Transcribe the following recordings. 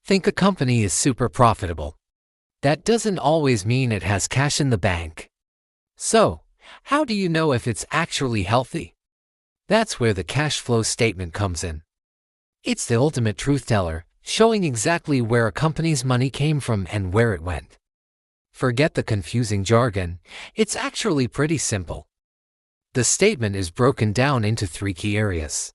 Think a company is super profitable. That doesn't always mean it has cash in the bank. So, how do you know if it's actually healthy? That's where the cash flow statement comes in. It's the ultimate truth teller, showing exactly where a company's money came from and where it went. Forget the confusing jargon, it's actually pretty simple. The statement is broken down into three key areas.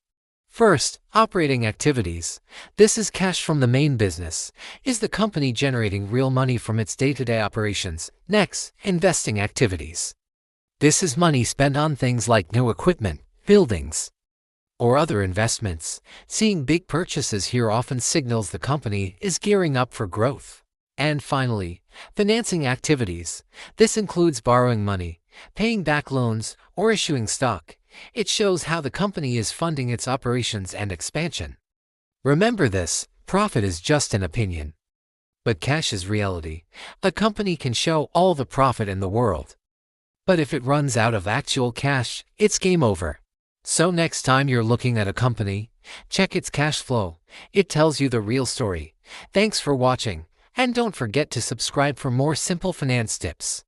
First, operating activities. This is cash from the main business. Is the company generating real money from its day-to-day operations? Next, investing activities. This is money spent on things like new equipment, buildings, or other investments. Seeing big purchases here often signals the company is gearing up for growth. And finally, financing activities. This includes borrowing money, paying back loans, or issuing stock. It shows how the company is funding its operations and expansion. Remember this, profit is just an opinion, but cash is reality. A company can show all the profit in the world, but if it runs out of actual cash, it's game over. So next time you're looking at a company, check its cash flow. It tells you the real story. Thanks for watching, and don't forget to subscribe for more simple finance tips.